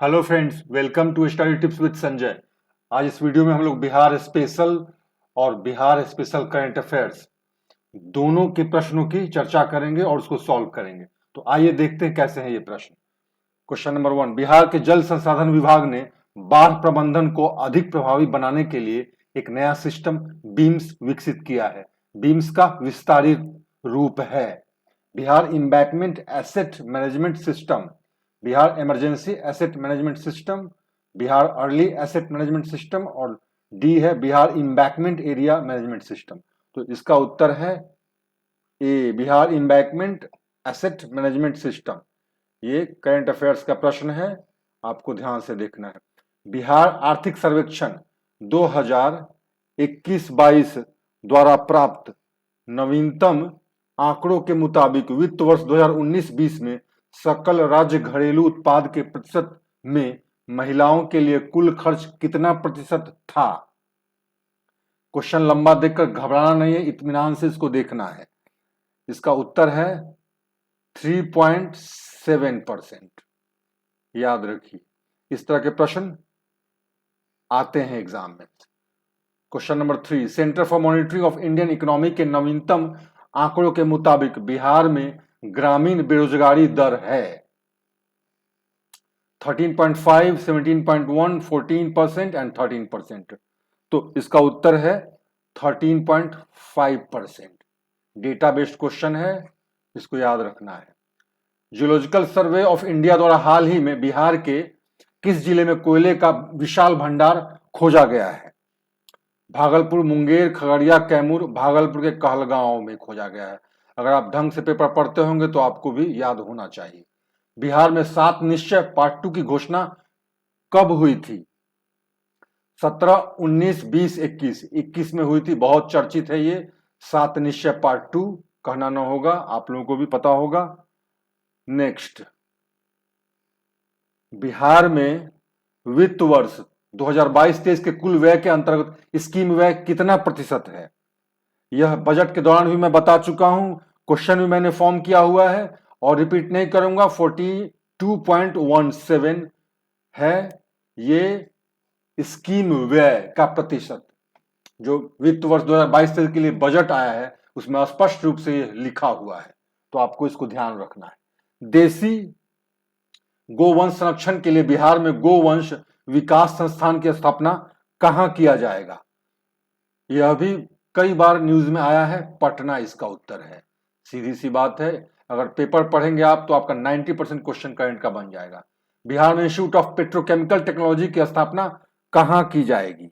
Hello friends, welcome to study tips with Sanjay. आज इस video में हम लोग बिहार स्पेशल और बिहार स्पेशल करंट अफेयर्स दोनों के प्रश्नों की चर्चा करेंगे और उसको सॉल्व करेंगे। तो आइए देखते हैं कैसे हैं ये प्रश्न। क्वेश्चन नंबर 1, बिहार के जल संसाधन विभाग ने बाढ़ प्रबंधन को अधिक प्रभावी बनाने के लिए एक नया सिस्टम बीम्स विकसित किया है। बीम्स का विस्तारित रूप है Bihar embankment asset management system, Bihar emergency asset management system, Bihar early asset management system और डी है Bihar embankment area management system. तो इसका उत्तर है A, Bihar embankment asset management system. ये करंट अफेयर्स का प्रश्न है, आपको ध्यान से देखना है। बिहार आर्थिक सर्वेक्षण 2021-22 द्वारा प्राप्त नवीनतम आंकड़ों के मुताबिक वित्त वर्ष 2019-20 में सकल राज्य घरेलू उत्पाद के प्रतिशत में महिलाओं के लिए कुल खर्च कितना प्रतिशत था। क्वेश्चन लंबा देखकर घबराना नहीं है, इत्मीनान से इसको देखना है। इसका उत्तर है 3.7%। याद रखिए, इस तरह के प्रश्न आते हैं एग्जाम में। Question number 3, centre for monitoring of Indian economy के नवीनतम आंकड़ों के मुताबिक बिहार में ग्रामीण बेरोजगारी दर है 13.5, 17.1, 14% एंड 13%। तो इसका उत्तर है 13.5%। डेटा बेस्ड क्वेश्चन है, इसको याद रखना है। जियोलॉजिकल सर्वे ऑफ इंडिया द्वारा हाल ही में बिहार के किस जिले में कोयले का विशाल भंडार खोजा गया है। भागलपुर, मुंगेर, खगड़िया, कैमूर, भागलपुर के कहलगांव में खोजा गया है। अगर आप ढंग से पेपर पढ़ते होंगे तो आपको भी याद होना चाहिए। बिहार में 7 निश्चय पार्ट 2 की घोषणा कब हुई थी। 17, 19, 20, 21। 21 में हुई थी, बहुत चर्चित है ये 7 निश्चय पार्ट 2। कहना ना होगा, आप लोगों को भी पता होगा। नेक्स्ट, बिहार में वित्त वर्ष 2022-23 के कुल व्यय के अंतर्गत स्कीम व्यय कितना प्रतिशत है। यह बजट के दौरान भी मैं बता चुका हूं, क्वेश्चन भी मैंने फॉर्म किया हुआ है और रिपीट नहीं करूंगा। 42.17 है ये स्कीम व्यय का प्रतिशत। जो वित्त वर्ष 2022-23 के लिए बजट आया है उसमें स्पष्ट रूप से ये लिखा हुआ है, तो आपको इसको ध्यान रखना है। देसी गोवंश संरक्षण के लिए बिहार में गोवंश विकास संस्थान की स्थापना कहां किया जाएगा। यह भी कई बार न्यूज में आया है, पटना इसका उत्तर है। सीधी सी बात है, अगर पेपर पढ़ेंगे आप तो आपका 90% क्वेश्चन करंट का बन जाएगा। बिहार में इंस्टीट्यूट ऑफ पेट्रोकेमिकल टेक्नोलॉजी की स्थापना कहां की जाएगी।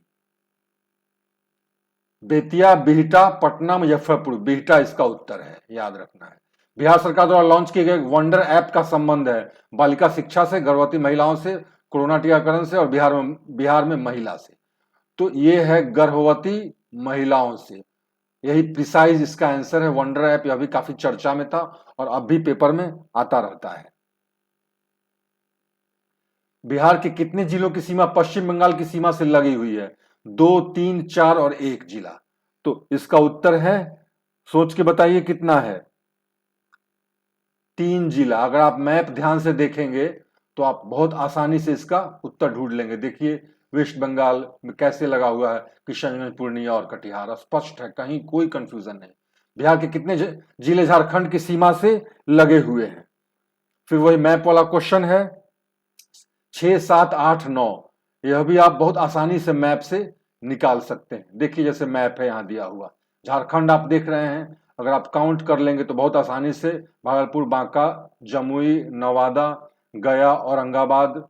बेतिया, बिहटा, पटना, मुजफ्फरपुर। बिहटा इसका उत्तर है, याद रखना है। बिहार सरकार द्वारा लॉन्च किए गए वंडर ऐप का संबंध है बालिका शिक्षा से, गर्भवती महिलाओं से, कोरोना टीकाकरण से और बिहार में महिला से। तो ये है गर्भवती महिलाओं से, यही प्रिसाइज इसका आंसर है। वंडर ऐप यह भी काफी चर्चा में था और अब भी पेपर में आता रहता है। बिहार के कितने जिलों की सीमा पश्चिम बंगाल की सीमा से लगी हुई है। 2, 3, 4 और 1 जिला। तो इसका उत्तर है, सोच के बताइए कितना है। 3 जिला। अगर आप मैप ध्यान से देखेंगे तो आप बहुत आसानी से इसका उत्तर ढूंढ लेंगे। देखिए वेस्ट बंगाल में कैसे लगा हुआ है, किशनगंज, पूर्णिया और कटिहार। स्पष्ट है, कहीं कोई कंफ्यूजन नहीं। बिहार के कितने जिले झारखंड की सीमा से लगे हुए हैं। फिर वही मैप वाला क्वेश्चन है, 6, 7, 8, 9। यह भी आप बहुत आसानी से मैप से निकाल सकते हैं। देखिए जैसे मैप है यहां दिया हुआ, झारखंड आप देख रहे हैं, अगर आप काउंट कर लेंगे तो बहुत आसानी से भागलपुर, बांका, जमुई, नवादा, गया, औरंगाबाद,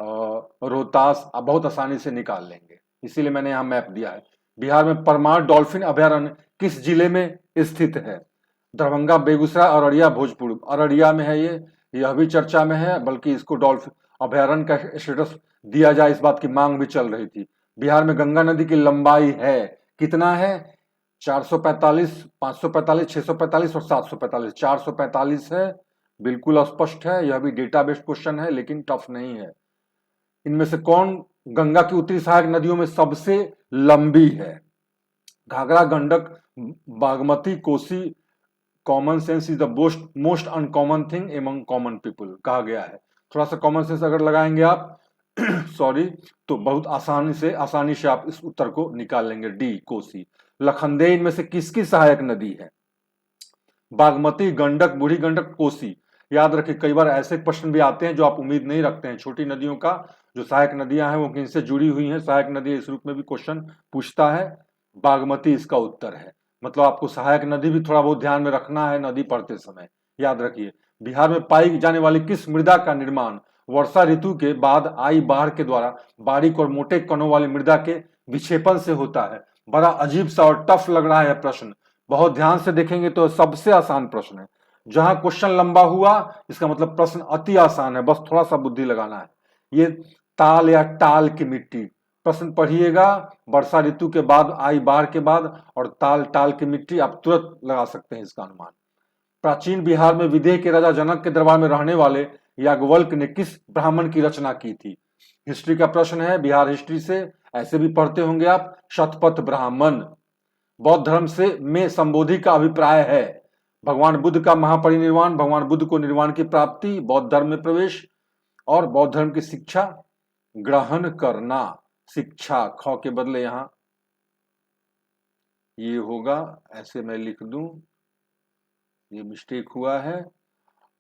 रोहतास आप बहुत आसानी से निकाल लेंगे। इसीलिए मैंने यहाँ मैप दिया है। बिहार में परमार डॉल्फिन अभयारण्य किस जिले में स्थित है। दरभंगा, बेगूसराय, अररिया, भोजपुर। अररिया में है ये, यह भी चर्चा में है, बल्कि इसको डॉल्फिन अभयारण्य का स्टेटस दिया जाए इस बात की मांग भी चल रही थी। बिहार में गंगा नदी की लंबाई है कितना है। 445, 545, 645 और 745। 445 है, बिल्कुल स्पष्ट है। यह भी डेटा बेस्ड क्वेश्चन है लेकिन टफ नहीं है। इनमें से कौन गंगा की उत्तरी सहायक नदियों में सबसे लंबी है। Ghaghara, Gandak, Bagmati, Kosi. Common sense is the most uncommon thing among common people कहा गया है। थोड़ा सा कॉमन सेंस अगर लगाएंगे आप सॉरी, तो बहुत आसानी से आप इस उत्तर को निकाल लेंगे। डी कोसी। लखनदेई इनमें से किसकी सहायक नदी है? बागमती, गंडक, बूढ़ी गंडक, कोसी। याद रखिए, कई बार ऐसे प्रश्न भी आते हैं जो आप उम्मीद नहीं रखते हैं। छोटी नदियों का जो सहायक नदियां हैं वो किनसे जुड़ी हुई हैं, सहायक नदी, इस रूप में भी क्वेश्चन पूछता है। बागमती इसका उत्तर है। मतलब आपको सहायक नदी भी थोड़ा बहुत ध्यान में रखना है नदी पढ़ते समय। याद रखिए, बिहार में पाई जाने वाली किस मृदा का निर्माण वर्षा ऋतु के बाद आई बाढ़ के द्वारा बारीक और मोटे कणों वाली मृदा के विक्षेपण से होता है? बड़ा अजीब सा और टफ लग रहा है प्रश्न, बहुत ध्यान से देखेंगे तो सबसे आसान प्रश्न है। जहां क्वेश्चन लंबा हुआ इसका मतलब प्रश्न अति आसान है, बस थोड़ा सा बुद्धि लगाना है। ये ताल या टाल की मिट्टी, प्रश्न पढ़िएगा, वर्षा ऋतु के बाद आई बाढ़ के बाद, और ताल टाल की मिट्टी, आप तुरंत लगा सकते हैं इसका अनुमान। प्राचीन बिहार में विदेह के राजा जनक के दरबार में रहने वाले याज्ञवल्क्य ने किस ब्राह्मण की रचना की थी? हिस्ट्री का प्रश्न है, बिहार हिस्ट्री से ऐसे भी पढ़ते होंगे आप। शतपथ ब्राह्मण। बौद्ध धर्म से में संबोधि का अभिप्राय है भगवान बुद्ध का महापरिनिर्वाण, भगवान बुद्ध को निर्वाण की प्राप्ति, बौद्ध धर्म में प्रवेश, और बौद्ध धर्म की शिक्षा ग्रहण करना। शिक्षा ख के बदले यहां ये होगा, ऐसे मैं लिख दूं, ये मिस्टेक हुआ है।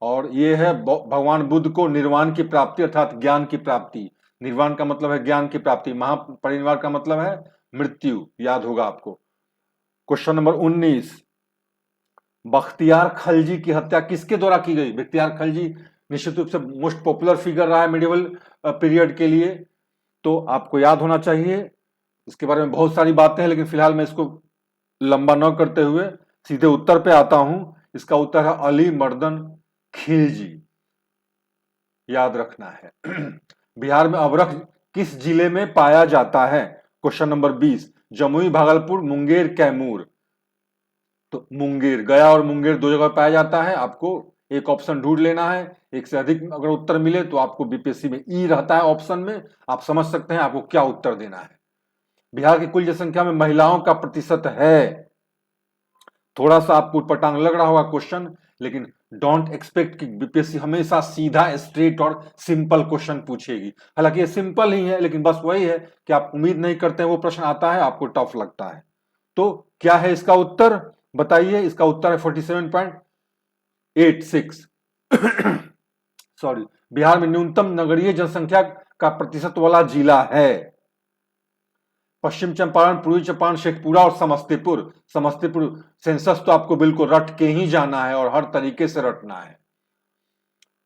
और ये है भगवान बुद्ध को निर्वाण की प्राप्ति अर्थात ज्ञान की प्राप्ति। निर्वाण का मतलब है ज्ञान की प्राप्ति, महापरिनिर्वाण का मतलब है मृत्यु, याद होगा आपको। क्वेश्चन नंबर 19, बख्तियार खलजी की हत्या किसके द्वारा की गई? बख्तियार खलजी निश्चित रूप से मोस्ट पॉपुलर फिगर रहा है मिडिवल पीरियड के लिए, तो आपको याद होना चाहिए। इसके बारे में बहुत सारी बातें हैं, लेकिन फिलहाल मैं इसको लंबा न करते हुए सीधे उत्तर पे आता हूं। इसका उत्तर है अली मर्दन खिलजी, याद रखना है। बिहार में अबरख किस जिले में पाया जाता है? Question number 20, Jamui, Bhagalpur, Munger, Kaimur. तो मुंगेर, गया और मुंगेर दो जगह पाया जाता है। आपको एक ऑप्शन ढूंढ लेना है, एक से अधिक अगर उत्तर मिले तो आपको बीपीएससी में ई रहता है ऑप्शन में, आप समझ सकते हैं आपको क्या उत्तर देना है। बिहार की कुल जनसंख्या में महिलाओं का प्रतिशत है, थोड़ा सा आपको पटांग लग रहा होगा क्वेश्चन, लेकिन डोंट एक्सपेक्ट कि बीपीएससी हमेशा सीधा स्ट्रेट और सिंपल क्वेश्चन पूछेगी। हालांकि ये सिंपल ही है, लेकिन बस वही है कि आप उम्मीद नहीं करते हैं वो प्रश्न आता है, आपको टफ लगता है। तो क्या है इसका उत्तर बताइए? इसका उत्तर है 47.86। सॉरी, बिहार में न्यूनतम नगरीय जनसंख्या का प्रतिशत वाला जिला है पश्चिम चंपारण, पूर्वी चंपारण, शेखपुरा और समस्तीपुर। समस्तीपुर सेंसस तो आपको बिल्कुल रट के ही जाना है और हर तरीके से रटना है।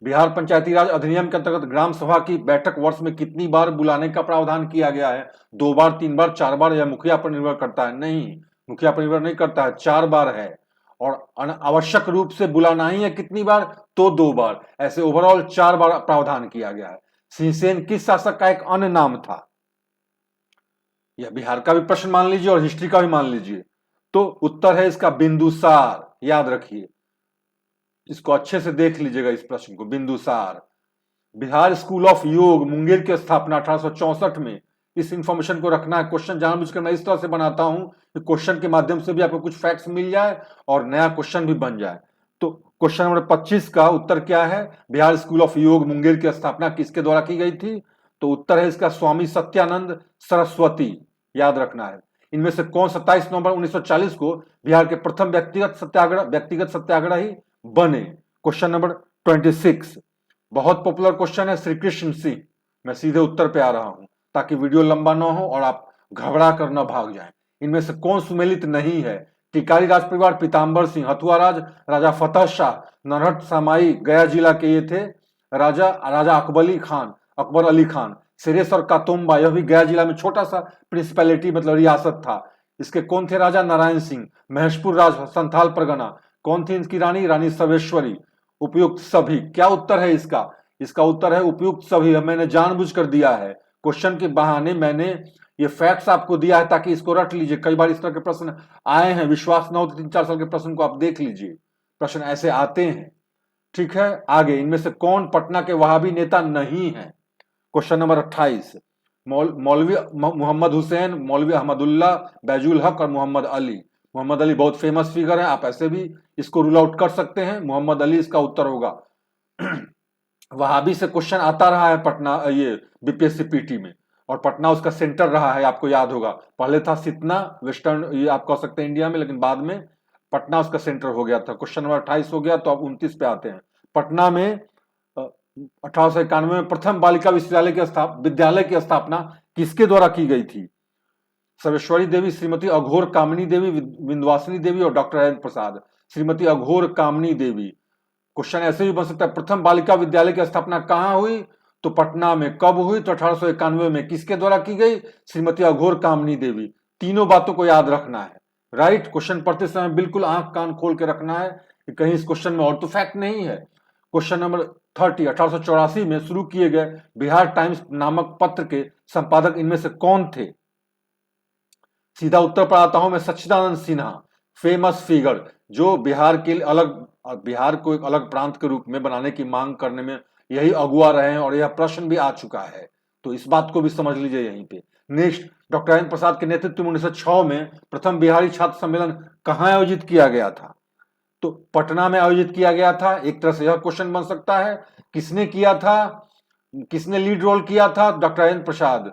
बिहार पंचायती राज अधिनियम के अंतर्गत ग्राम सभा की बैठक वर्ष में कितनी बार बुलाने का प्रावधान किया गया है? 2 बार, 3 बार, 4 बार, या मुखिया पर निर्भर करता है? नहीं, मुखिया पर निर्भर नहीं करता है, 4 बार है। और आवश्यक रूप से बुलाना ही है कितनी बार? तो 2 बार। ऐसे ओवरऑल 4 बार प्रावधान किया गया है। सिंहसेन किस शासक का एक अन्य नाम था? यह बिहार का भी प्रश्न मान लीजिए और हिस्ट्री का भी मान लीजिए। तो उत्तर है इसका बिंदुसार, याद रखिए, इसको अच्छे से देख लीजिएगा इस प्रश्न को। बिंदुसार। बिहार स्कूल ऑफ योग मुंगेर की स्थापना 1864 में, इस इंफॉर्मेशन को रखना है। क्वेश्चन जानबूझकर मैं इस तरह से बनाता हूं कि क्वेश्चन के माध्यम से भी आपको कुछ फैक्ट्स मिल जाए और नया क्वेश्चन भी बन जाए। तो क्वेश्चन नंबर 25 का उत्तर क्या है? बिहार स्कूल ऑफ योग मुंगेर की स्थापना किसके द्वारा की गई थी? तो उत्तर है इसका स्वामी सत्यानंद सरस्वती, याद रखना है। इनमें से कौन 27 नवंबर 1940 को बिहार के प्रथम व्यक्तिगत सत्याग्रही बने? क्वेश्चन नंबर 26 बहुत पॉपुलर क्वेश्चन है, श्री कृष्ण सिंह। मैं सीधे उत्तर पे आ रहा हूं ताकि वीडियो लंबा ना हो और आप घबरा कर न भाग जाएं। इनमें से कौन सुमेलित नहीं है? टिकारी राज परिवार, पीताम्बर सिंह, हथुआ राज, राजा फतेह शाह, नरहट सामाई, गया जिला के ये थे राजा अकबर अली खान। सिरेश और कातोम्बा, यह भी गया जिला में छोटा सा प्रिंसिपैलिटी मतलब रियासत था। इसके कौन थे राजा? नारायण सिंह। महेशपुर राज, संथाल परगना, कौन थी इसकी रानी? रानी सर्वेश्वरी। उपयुक्त सभी, क्या उत्तर है इसका? इसका उत्तर है उपयुक्त सभी। मैंने जानबूझकर दिया है, क्वेश्चन के बहाने मैंने ये फैक्ट्स आपको दिया है ताकि इसको रट लीजिए। कई बार इस तरह के प्रश्न आए हैं, विश्वास न हो तो 3-4 साल के प्रश्न को आप देख लीजिए, प्रश्न ऐसे आते हैं। ठीक है, आगे इनमें से कौन पटना के वहाबी नेता नहीं है? क्वेश्चन नंबर 28, मौलवी मोहम्मद हुसैन, मौलवी अहमदुल्ला, बैजुल हक और मोहम्मद अली। मोहम्मद अली बहुत फेमस फिगर है, आप ऐसे भी इसको रूल आउट कर सकते हैं। मोहम्मद अली इसका उत्तर होगा। वहां से क्वेश्चन आता रहा है पटना, ये बीपीएससी पीटी में, और पटना उसका सेंटर रहा है, आपको याद होगा। पहले था सितना, वेस्टर्न ये आप कह सकते हैं इंडिया में, लेकिन बाद में पटना उसका सेंटर हो गया था। क्वेश्चन नंबर 28 हो गया, तो अब 29 पे आते हैं। पटना में 1891 में प्रथम बालिका विद्यालय की स्थापना किसके द्वारा की गई थी? सर्वेश्वरी देवी, श्रीमती अघोर कामिनी देवी, विंध्यवासिनी देवी और डॉक्टर राजेंद्र प्रसाद। श्रीमती अघोर कामिनी देवी। क्वेश्चन ऐसे भी बन सकता है, प्रथम बालिका विद्यालय की स्थापना कहां हुई? तो पटना में। कब हुई? तो 1891 में। किसके द्वारा की गई? श्रीमती अघोर कामिनी देवी। तीनों बातों को याद रखना है, राइट। क्वेश्चन पढ़ते समय बिल्कुल आंख कान खोल के रखना है कि कहीं इस क्वेश्चन में और तो फैक्ट नहीं है। क्वेश्चन नंबर 30, 1884 में शुरू किए गए बिहार टाइम्स नामक पत्र के संपादक इनमें से कौन थे? सीधा उत्तर पर आता हूं मैं, सच्चिदानंद सिन्हा, फेमस फिगर, जो बिहार को एक अलग प्रांत के रूप में बनाने की मांग करने में यही अगुआ रहे हैं, और यह प्रश्न भी आ चुका है, तो इस बात को भी समझ लीजिए यहीं पे। नेक्स्ट, डॉक्टर राजेंद्र प्रसाद के नेतृत्व में 1906 में प्रथम बिहारी छात्र सम्मेलन कहां आयोजित किया गया था? तो पटना में आयोजित किया गया था। एक तरह से यह क्वेश्चन बन सकता है, किसने किया था, किसने लीड रोल किया था? डॉक्टर राजेंद्र प्रसाद।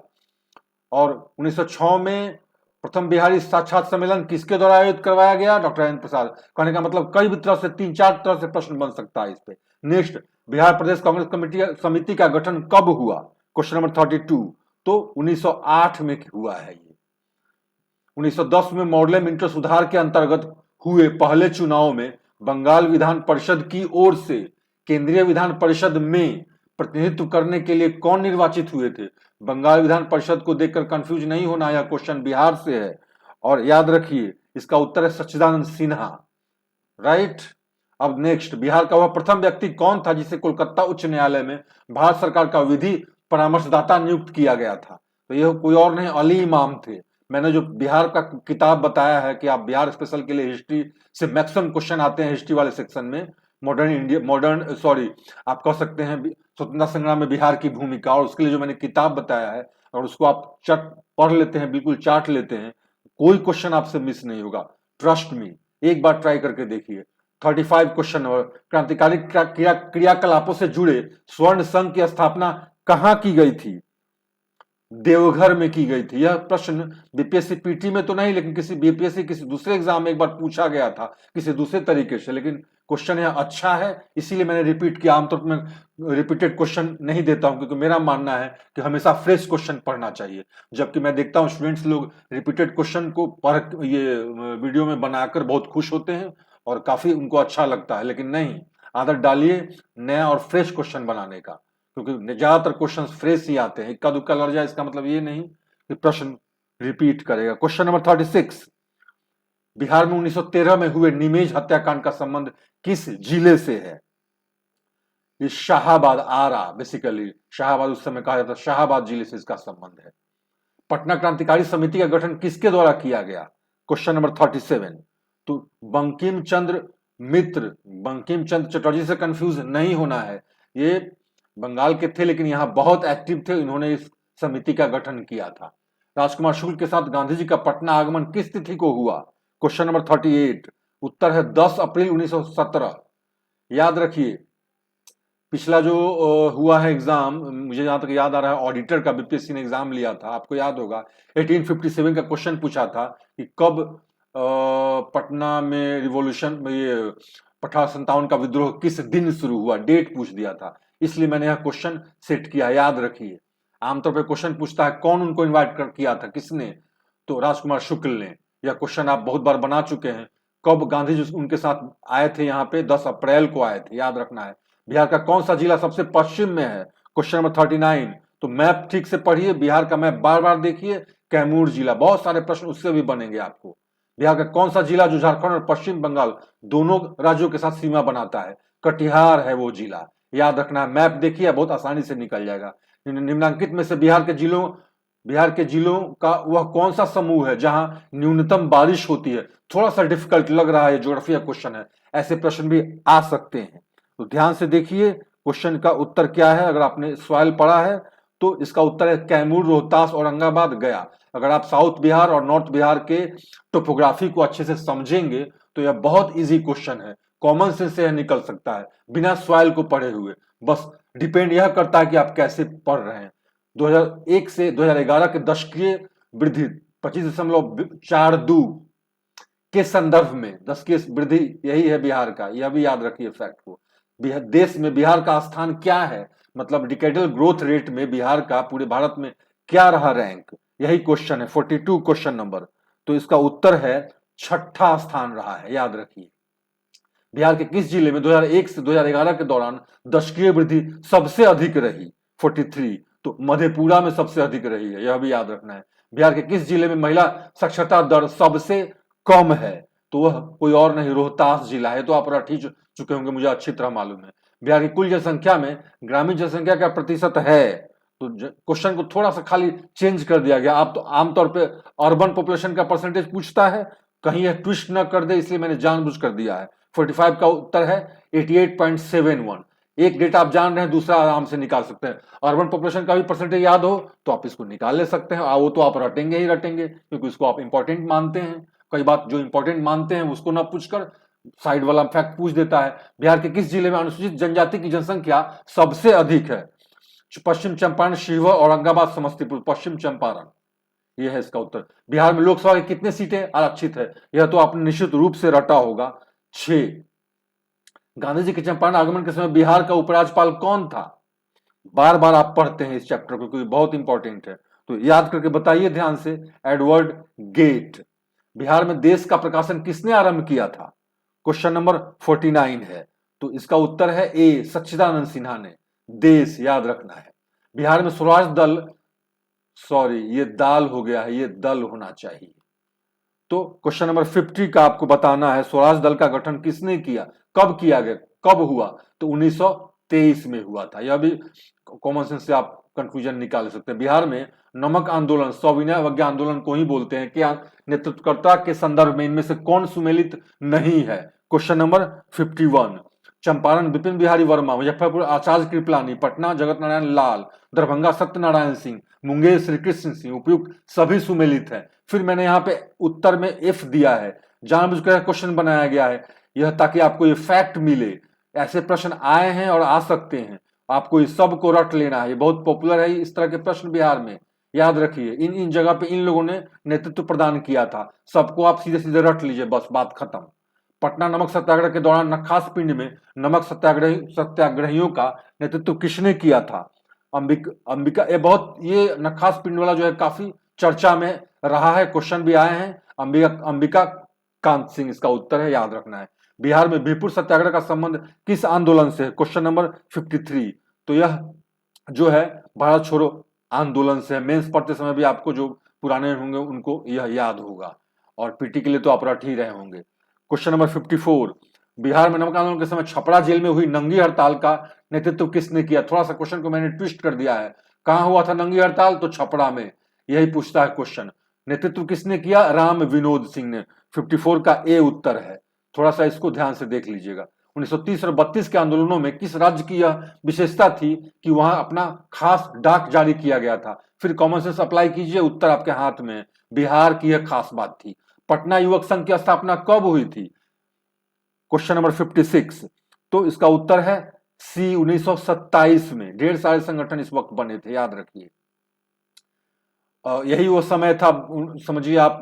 और 1906 में प्रथम बिहारी साक्षात सम्मेलन किसके द्वारा आयोजित करवाया गया? डॉक्टर राजेंद्र प्रसाद। कहने का मतलब कई भी तरह से, 3-4 तरह से प्रश्न बन सकता है इस पे। नेक्स्ट, बिहार प्रदेश कांग्रेस कमेटी समिति का गठन कब हुआ? Question number 32। तो 1908 में हुआ है ये। 1910 में मॉडल इंटर सुधार के अंतर्गत हुए पहले चुनाव में बंगाल विधान परिषद की ओर से केंद्रीय विधान परिषद में प्रतिनिधित्व करने के लिए कौन निर्वाचित हुए थे? बंगाल विधान परिषद को देखकर कंफ्यूज नहीं होना, यह क्वेश्चन बिहार से है, और याद रखिए इसका उत्तर है सच्चिदानंद सिन्हा, राइट। अब नेक्स्ट, बिहार का वह प्रथम व्यक्ति कौन था जिसे कोलकाता उच्च न्यायालय में भारत सरकार का विधि परामर्शदाता नियुक्त किया गया था? तो यह कोई और नहीं, अली इमाम थे। मैंने जो बिहार का किताब बताया है कि आप बिहार स्पेशल के लिए हिस्ट्री से मैक्सिमम क्वेश्चन आते हैं हिस्ट्री वाले सेक्शन में, आप कह सकते हैं स्वतंत्रता संग्राम में बिहार की भूमिका, और उसके लिए जो मैंने किताब बताया है, और उसको आप चट पढ़ लेते हैं, बिल्कुल चाट लेते हैं, कोई क्वेश्चन आपसे मिस नहीं होगा, ट्रस्ट मी। एक बार ट्राई करके देखिए। 35 क्वेश्चन नंबर, क्रांतिकारी क्रियाकलापों से जुड़े स्वर्ण संघ की स्थापना कहां की गई थी? देवघर में की गई थी। यह प्रश्न बीपीएससी पीटी में तो नहीं, लेकिन किसी दूसरे एग्जाम में एक बार पूछा गया था किसी दूसरे तरीके से, लेकिन क्वेश्चन यह अच्छा है, इसीलिए मैंने रिपीट किया। आमतौर पर मैं रिपीटेड क्वेश्चन नहीं देता हूं, क्योंकि मेरा मानना है कि हमेशा फ्रेश क्वेश्चन पढ़ना चाहिए। जबकि मैं देखता हूं स्टूडेंट्स लोग रिपीटेड क्वेश्चन को पढ़ ये वीडियो में बनाकर बहुत खुश होते हैं और काफी उनको अच्छा लगता है, लेकिन नहीं, आदत डालिए नया और फ्रेश क्वेश्चन बनाने का, क्योंकि ज्यादातर क्वेश्चन फ्रेश ही आते हैं। इक्का दुक्का लड़ जाए इसका मतलब ये नहीं कि प्रश्न रिपीट करेगा। क्वेश्चन नंबर 36, बिहार में 1913 में हुए निमेज हत्याकांड का संबंध किस जिले से है? ये शाहाबाद, आरा, बेसिकली शाहाबाद उस समय कहा जाता, शाहाबाद जिले से इसका संबंध है। पटना क्रांतिकारी समिति का गठन किसके द्वारा किया गया? Question number 37। तो बंकिम चंद्र मित्र, बंकिम चंद्र चटर्जी से कंफ्यूज नहीं होना है, ये बंगाल के थे लेकिन यहां बहुत एक्टिव थे, इन्होंने इस समिति का गठन किया था। राजकुमार शुक्ल के साथ गांधी जी का पटना आगमन किस तिथि को हुआ? Question number 38। उत्तर है 10 अप्रैल 1917। याद रखिए, पिछला जो हुआ है एग्जाम, मुझे जहां तक याद आ रहा है ऑडिटर का बीपीएससी ने एग्जाम लिया था, आपको याद होगा 1857 का क्वेश्चन पूछा था कि कब पटना में रिवॉल्यूशन, ये 1857 का विद्रोह किस दिन शुरू हुआ, डेट पूछ दिया था, इसलिए मैंने यह क्वेश्चन सेट किया। याद रखिए, आमतौर पर क्वेश्चन पूछता है कौन उनको इन्वाइट किया था, किसने? तो राजकुमार शुक्ल ने। यह क्वेश्चन आप बहुत बार बना चुके हैं। कब गांधी जी उनके साथ आए थे यहाँ पे? 10 अप्रैल को आए थे, याद रखना है। बिहार का कौन सा जिला सबसे पश्चिम में है? Question number 39। तो मैप ठीक से पढ़िए, बिहार का मैप बार बार देखिए। कैमूर जिला, बहुत सारे प्रश्न उससे भी बनेंगे आपको। बिहार का कौन सा जिला जो झारखंड और पश्चिम बंगाल दोनों राज्यों के साथ सीमा बनाता है? कटिहार है वो जिला, याद रखना है। मैप देखिए, बहुत आसानी से निकल जाएगा। निम्नलिखित में से बिहार के जिलों का वह कौन सा समूह है जहां न्यूनतम बारिश होती है? थोड़ा सा डिफिकल्ट लग रहा है, ज्योग्राफी का क्वेश्चन है, ऐसे प्रश्न भी आ सकते हैं, तो ध्यान से देखिए क्वेश्चन का उत्तर क्या है। अगर आपने सवाल पढ़ा है तो इसका उत्तर है कैमूर, रोहतास, औरंगाबाद, गया। अगर आप साउथ बिहार और नॉर्थ बिहार के टोपोग्राफी को अच्छे से समझेंगे तो यह बहुत इजी क्वेश्चन है, कॉमन सेंस से यह निकल सकता है बिना सवाल को पढ़े हुए। बस डिपेंड यह करता है कि आप कैसे पढ़ रहे हैं। 2001 से 2011 के दशकीय वृद्धि 25.42 के संदर्भ में 10 की वृद्धि यही है बिहार का, यह भी याद रखिए फैक्ट को। देश में बिहार का स्थान क्या है, मतलब डिकेडल ग्रोथ रेट में बिहार का पूरे भारत में क्या रहा रैंक, यही क्वेश्चन है 42 क्वेश्चन नंबर। तो इसका उत्तर है छठा स्थान रहा है, याद रखिए। बिहार के किस जिले में 2001 से 2011 के दौरान दशकीय वृद्धि सबसे अधिक रही 43, तो मधेपुरा में सबसे अधिक रही है, यह भी याद रखना है। बिहार के किस जिले में महिला साक्षरता दर सबसे कम है, तो वह कोई और नहीं रोहतास जिला है। तो आप रट ही चुके होंगे, मुझे अच्छी तरह मालूम है। बिहार की कुल जनसंख्या में ग्रामीण जनसंख्या का प्रतिशत है, तो क्वेश्चन को थोड़ा सा खाली चेंज कर दिया गया। आप तो आमतौर पे अर्बन पॉपुलेशन का परसेंटेज पूछता है, कहीं यह ट्विस्ट न कर दे, इसलिए मैंने जानबूझ कर दिया है। 45 का उत्तर है 88.71। एक डेटा आप जान रहे हैं, दूसरा आराम से निकाल सकते हैं। अर्बन पॉपुलेशन का भी परसेंटेज याद हो तो आप इसको निकाल ले सकते हैं, वो तो आप रटेंगे ही रटेंगे, क्योंकि इसको आप इंपॉर्टेंट मानते हैं। कई बात जो इंपॉर्टेंट मानते हैं उसको ना पूछकर साइड वाला फैक्ट पूछ देता है। बिहार के किस जिले में अनुसूचित जनजाति की जनसंख्या सबसे अधिक है? पश्चिम चंपारण, शिवहर, औरंगाबाद, समस्तीपुर। पश्चिम चंपारण, यह है इसका उत्तर। बिहार में लोकसभा की कितने सीटें आरक्षित है? यह तो आपने निश्चित रूप से रटा होगा, 6। गांधी जी के चंपारण आगमन के समय बिहार का उपराज्यपाल कौन था? बार बार आप पढ़ते हैं इस चैप्टर को क्योंकि बहुत इंपॉर्टेंट है, तो याद करके बताइए ध्यान से। Edward gate. बिहार में देश का प्रकाशन किसने आरंभ किया था? क्वेश्चन नंबर 49 है, तो इसका उत्तर है ए, सच्चिदानंद सिन्हा ने। देश याद रखना है। बिहार में स्वराज दल, सॉरी ये दाल हो गया है, ये दल होना चाहिए। तो क्वेश्चन नंबर 50 का आपको बताना है, स्वराज दल का गठन किसने किया, कब किया गया, कब हुआ? तो 1923 में हुआ था। यह भी कॉमन सेंस से आप कंक्लूजन निकाल सकते हैं। बिहार में नमक आंदोलन, सविनय अवज्ञा आंदोलन को ही बोलते हैं, क्या नेतृत्वकर्ता के संदर्भ में इनमें से कौन सुमेलित नहीं है? Question number 51। चंपारण विपिन बिहारी वर्मा, मुजफ्फरपुर आचार्य कृपलानी, पटना जगत नारायण लाल, दरभंगा सत्यनारायण सिंह, मुंगेर श्री कृष्ण सिंह, उपयुक्त सभी सुमेलित है। फिर मैंने यहाँ पे उत्तर में एफ दिया है, जानबूझकर क्वेश्चन बनाया गया है यह, ताकि आपको ये फैक्ट मिले। ऐसे प्रश्न आए हैं और आ सकते हैं, आपको इस सब को रट लेना है। ये बहुत पॉपुलर है इस तरह के प्रश्न बिहार में, याद रखिए। इन इन जगह पे इन लोगों ने नेतृत्व प्रदान किया था, सबको आप सीधे सीधे रट लीजिए, बस बात खत्म। पटना नमक सत्याग्रह के दौरान नखास पिंड में नमक सत्याग्रहियों का नेतृत्व किसने किया था? अंबिका। ये नखास पिंड वाला जो है काफी चर्चा में रहा है, क्वेश्चन भी आए हैं। अंबिका कांत सिंह इसका उत्तर है, याद रखना है। बिहार में बीरपुर सत्याग्रह का संबंध किस आंदोलन से है? Question number 53। तो यह जो है भारत छोड़ो आंदोलन से है। मेंस पढ़ते समय भी आपको जो पुराने होंगे उनको यह याद होगा, और पीटी के लिए तो आप रट ही रहे होंगे। Question number 54। बिहार में नमक आंदोलन के समय छपरा जेल में हुई नंगी हड़ताल का नेतृत्व किसने किया? थोड़ा सा क्वेश्चन को मैंने ट्विस्ट कर दिया है। कहां हुआ था नंगी हड़ताल? तो छपरा में, यही पूछता है क्वेश्चन। नेतृत्व किसने किया? राम विनोद सिंह ने। 54 का ए उत्तर है, थोड़ा सा इसको ध्यान से देख लीजिएगा। 1930 और 32 के आंदोलनों में किस राज्य की यह विशेषता थी कि वहां अपना खास डाक जारी किया गया था? फिर कॉमन सेंस अप्लाई कीजिए, उत्तर आपके हाथ में है। बिहार की यह खास बात थी। पटना युवक संघ की स्थापना कब हुई थी? Question number 56। तो इसका उत्तर है सी, 1927 में। ढेर सारे संगठन इस वक्त बने थे, याद रखिए। यही वो समय था, समझिए आप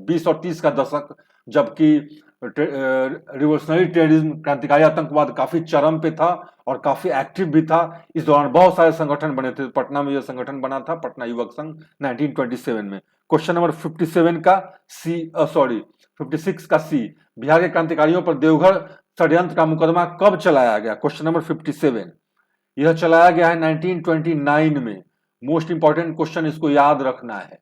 20 और 30 का दशक, जबकि रिवोल्यूशनरी टेररिज्म, क्रांतिकारी आतंकवाद काफी चरम पे था और काफी एक्टिव भी था। इस दौरान बहुत सारे संगठन बने थे। पटना में यह संगठन बना था, पटना युवक संघ, 1927 में। क्वेश्चन नंबर 57 का सी, सॉरी 56 का सी। बिहार के क्रांतिकारियों पर देवघर षड्यंत्र का मुकदमा कब चलाया गया? Question number 57। यह चलाया गया है 1929 में। मोस्ट इंपॉर्टेंट क्वेश्चन, इसको याद रखना है।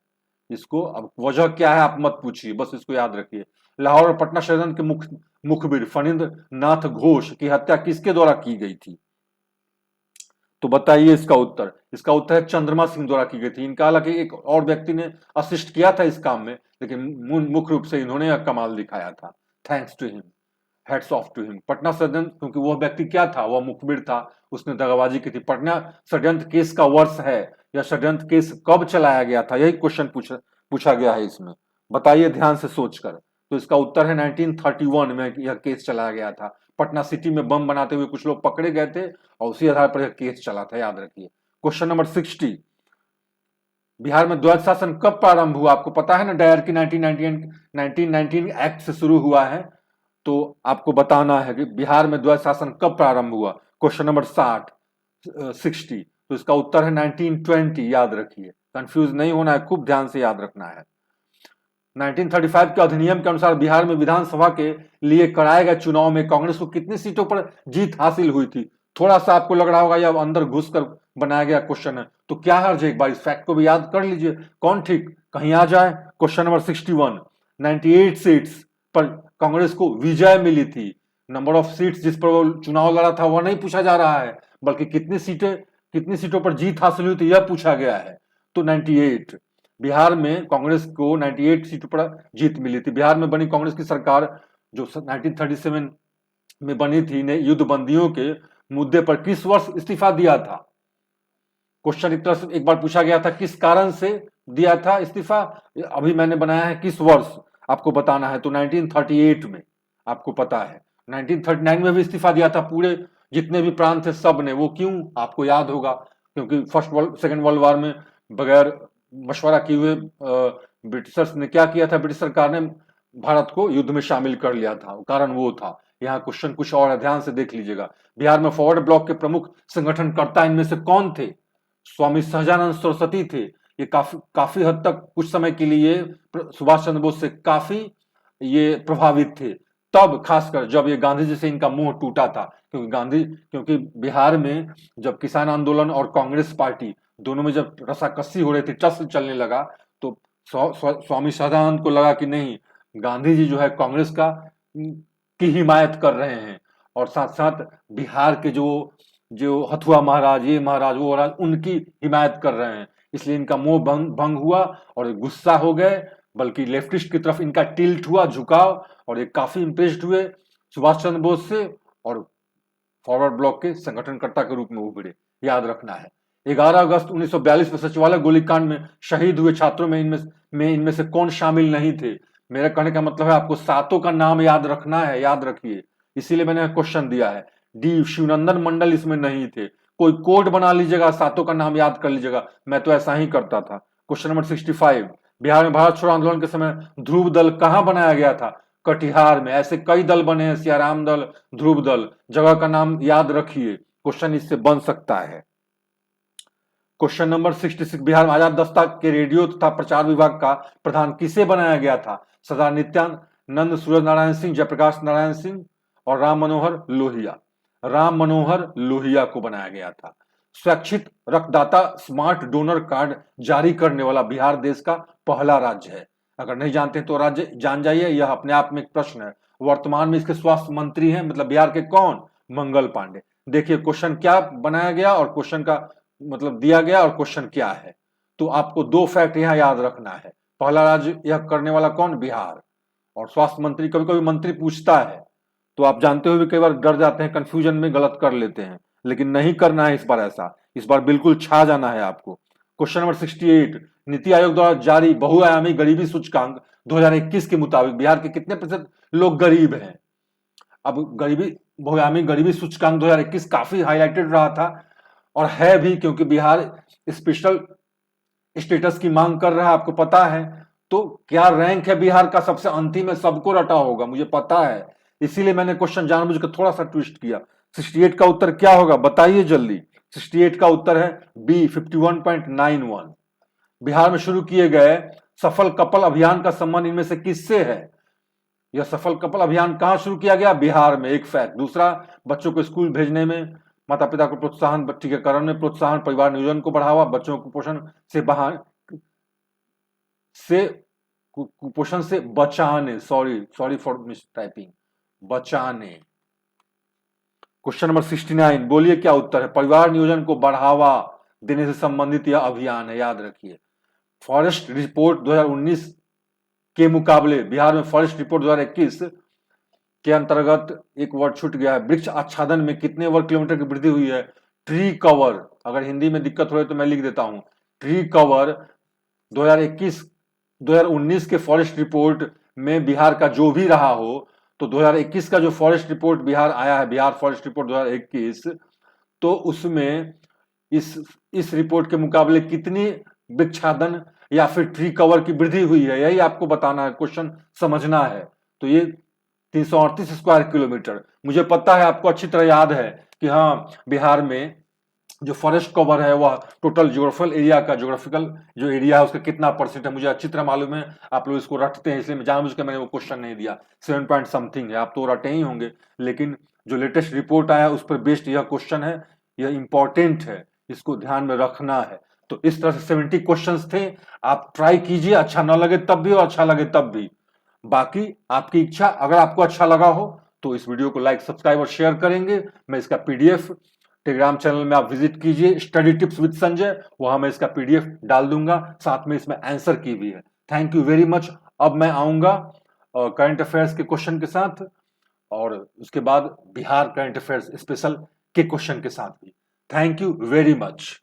इसको अब वजह क्या है आप मत पूछिए, बस इसको याद रखिए। लाहौर और पटना षड्यंत्र के मुखबिर फणींद्र नाथ घोष की हत्या किसके द्वारा की गई थी? तो बताइए इसका उत्तर। इसका उत्तर है चंद्रमा सिंह द्वारा की गई थी। इनका हालांकि एक और व्यक्ति ने असिस्ट किया था इस काम में, लेकिन मुख्य रूप से इन्होंने यह कमाल दिखाया था। Thanks to him, heads off to him. Patna षड्यंत्र, क्योंकि वह व्यक्ति क्या था, वह मुखबिर था, उसने दगाबाजी की थी। पटना षड्यंत्र केस का वर्ष है, यह षड्यंत्र केस कब चलाया गया था, यही क्वेश्चन पूछा गया है इसमें। बताइए ध्यान से सोचकर। तो इसका उत्तर है 1931 में यह केस चलाया गया था। पटना सिटी में बम बनाते हुए कुछ लोग पकड़े गए थे और उसी आधार पर केस चला था, याद रखिए। क्वेश्चन नंबर 60, बिहार में द्वैत शासन कब प्रारंभ हुआ? आपको पता है ना, डायर की 1919 एक्ट से शुरू हुआ है, तो आपको बताना है कि बिहार में द्वैत शासन कब प्रारंभ हुआ। क्वेश्चन नंबर 60, तो इसका उत्तर है 1920, याद रखिए, कंफ्यूज नहीं होना है, खूब ध्यान से याद रखना है। 1935 के अधिनियम के अनुसार बिहार में विधानसभा के लिए कराए गए चुनाव में कांग्रेस को कितनी सीटों पर जीत हासिल हुई थी? थोड़ा सा आपको लग रहा होगा या अंदर घुसकर बनाया गया क्वेश्चन है, तो क्या हर्ज है, एक बार इस फैक्ट को भी याद कर लीजिए, कौन ठीक कहीं आ जाए। क्वेश्चन नंबर 61, 98 सीट्स पर कांग्रेस को विजय मिली थी। नंबर ऑफ सीट्स जिस पर वो चुनाव लड़ा था वह नहीं पूछा जा रहा है, बल्कि कितनी सीटों पर जीत हासिल हुई थी यह पूछा गया है। तो 98, बिहार में कांग्रेस को 98 सीटों पर जीत मिली थी। बिहार में बनी कांग्रेस की सरकार जो 1937 में बनी थी ने युद्धबंदियों के मुद्दे पर किस वर्ष इस्तीफा दिया था? क्वेश्चन एक तरह से एक बार पूछा गया था किस कारण से दिया था इस्तीफा, अभी मैंने बनाया है किस वर्ष आपको बताना है, तो 1938 में आपको पता है। 1939 में भी इस्तीफा दिया था, पूरे जितने भी प्रांत थे सब ने। वो क्यों, आपको याद होगा, क्योंकि सेकेंड वर्ल्ड वॉर में बगैर मशवरा किए हुए ब्रिटिशर्स ने क्या किया था, ब्रिटिश सरकार ने भारत को युद्ध में शामिल कर लिया था, कारण वो था। यहाँ क्वेश्चन कुछ और है, ध्यान से देख लीजिएगा। बिहार में फॉरवर्ड ब्लॉक के प्रमुख संगठनकर्ता इनमें से कौन थे? स्वामी सहजानंद सरस्वती थे। ये काफी हद तक कुछ समय के लिए सुभाष चंद्र बोस से काफी ये प्रभावित थे, तब खासकर जब ये गांधी जी से इनका मोह टूटा था, क्योंकि बिहार में जब किसान आंदोलन और कांग्रेस पार्टी दोनों में जब रसाकसी हो रही थी, टसल चलने लगा, तो स्वामी सहजानंद को लगा कि नहीं, गांधी जी जो है कांग्रेस की हिमायत कर रहे हैं, और साथ साथ बिहार के जो जो हथुआ महाराज, ये महाराज, वो महाराज, उनकी हिमायत कर रहे हैं, इसलिए इनका मोह भंग हुआ और गुस्सा हो गए, बल्कि लेफ्टिस्ट की तरफ इनका टिल्ट हुआ, झुकाव, और ये काफी इंप्रेस्ड हुए सुभाष चंद्र बोस से, और फॉरवर्ड ब्लॉक के संगठनकर्ता के रूप में उभरे, याद रखना है। 11 अगस्त 1942 में सचिवालय गोलीकांड में शहीद हुए छात्रों में इनमें से कौन शामिल नहीं थे? मेरा कहने का मतलब है आपको सातों का नाम याद रखना है, याद रखिए, इसीलिए मैंने क्वेश्चन दिया है। डी शिवनंदन मंडल इसमें नहीं थे। कोई कोड बना लीजिएगा, सातों का नाम याद कर लीजिएगा, मैं तो ऐसा ही करता था। क्वेश्चन नंबर 65, बिहार में भारत छोड़ो आंदोलन के समय ध्रुव दल कहां बनाया गया था? कटिहार में। ऐसे कई दल बने हैं, सियाराम दल, ध्रुव दल, जगह का नाम याद रखिए, क्वेश्चन इससे बन सकता है। क्वेश्चन नंबर 66, बिहार में आजाद दस्ता के रेडियो तथा प्रचार विभाग का प्रधान किसे बनाया गया था? सरदार नित्यानंद, सूरज नारायण सिंह, जयप्रकाश नारायण सिंह और राम मनोहर लोहिया को बनाया गया था। स्वैच्छिक रक्तदाता स्मार्ट डोनर कार्ड जारी करने वाला बिहार देश का पहला राज्य है। अगर नहीं जानते तो राज्य जान जाइए, यह अपने आप में एक प्रश्न है। वर्तमान में इसके स्वास्थ्य मंत्री हैं, मतलब बिहार के कौन? मंगल पांडे। देखिए क्वेश्चन क्या बनाया गया और क्वेश्चन का मतलब दिया गया और क्वेश्चन क्या है, तो आपको दो फैक्ट यहां याद रखना है। पहला राज्य यह करने वाला कौन? बिहार। और स्वास्थ्य मंत्री, कभी कभी मंत्री पूछता है तो आप जानते हुए भी कई बार डर जाते हैं, कंफ्यूजन में गलत कर लेते हैं, लेकिन नहीं करना है इस बार ऐसा, इस बार बिल्कुल छा जाना है आपको। क्वेश्चन नंबर 68, नीति आयोग द्वारा जारी बहुआयामी गरीबी सूचकांक 2021 के मुताबिक बिहार के कितने प्रतिशत लोग गरीब हैं? अब बहुआयामी गरीबी सूचकांक 2021 काफी हाईलाइटेड रहा था, और है भी, क्योंकि बिहार स्पेशल स्टेटस की मांग कर रहा है, आपको पता है। तो क्या रैंक है बिहार का? सबसे अंतिम में सबको रटा होगा, मुझे पता है, इसीलिए मैंने क्वेश्चन जानबूझकर थोड़ा सा ट्विस्ट किया। 68 का उत्तर क्या होगा, बताइए जल्दी। 68 का उत्तर है बी, 51.91। बिहार में शुरू किए गए सफल कपल अभियान का संबंध इनमें से किससे है? यह सफल कपल अभियान कहां शुरू किया गया? बिहार में, एक फैक्ट। दूसरा, बच्चों को स्कूल भेजने में, माता पिता को प्रोत्साहन, टीकाकरण में प्रोत्साहन, परिवार नियोजन को बढ़ावा, बच्चों को कुपोषण से बचाने, सॉरी फॉर मिस टाइपिंग, बचाने। क्वेश्चन नंबर 69, बोलिए क्या उत्तर है? परिवार नियोजन को बढ़ावा देने से संबंधित यह अभियान है, याद रखिए। फॉरेस्ट रिपोर्ट 2019 के मुकाबले बिहार में फॉरेस्ट रिपोर्ट 2021 के अंतर्गत एक वर्ड छूट गया है, वृक्ष आच्छादन में कितने वर्ग किलोमीटर की वृद्धि हुई है? ट्री कवर, अगर हिंदी में दिक्कत हो रही तो मैं लिख देता हूं, ट्री कवर 2019 के फॉरेस्ट रिपोर्ट में बिहार का जो भी रहा हो, तो 2021 का जो फॉरेस्ट रिपोर्ट बिहार आया है, बिहार फॉरेस्ट रिपोर्ट 2021, तो उसमें इस रिपोर्ट के मुकाबले कितनी वृक्षादन या फिर ट्री कवर की वृद्धि हुई है, यही आपको बताना है, क्वेश्चन समझना है। तो ये 338 स्क्वायर किलोमीटर, मुझे पता है आपको अच्छी तरह याद है कि हाँ, बिहार में जो फॉरेस्ट कवर है वह टोटल ज्योग्राफिकल जो एरिया है उसका कितना परसेंट है, मुझे अच्छी तरह मालूम है। आप लोग इसको रटते हैं, इसलिए मैं जानबूझकर मैंने वो क्वेश्चन नहीं दिया। 7 पॉइंट समथिंग है, आप तो रटे ही होंगे, लेकिन जो लेटेस्ट रिपोर्ट आया उस पर बेस्ड यह क्वेश्चन है, यह इंपॉर्टेंट है, इसको ध्यान में रखना है। तो इस तरह से 70 क्वेश्चंस थे, आप ट्राई कीजिए, अच्छा ना लगे तब भी और अच्छा लगे तब भी, बाकी आपकी इच्छा। अगर आपको अच्छा लगा हो तो इस वीडियो को लाइक, सब्सक्राइब और शेयर करेंगे। मैं इसका पीडीएफ टेलीग्राम चैनल में आप विजिट कीजिए, स्टडी टिप्स विद संजय, वहां मैं इसका पीडीएफ डाल दूंगा, साथ में इसमें आंसर की भी है। Thank you very much. अब मैं आऊंगा करंट अफेयर्स के क्वेश्चन के साथ, और उसके बाद बिहार करंट अफेयर्स स्पेशल के क्वेश्चन के साथ भी। Thank you very much.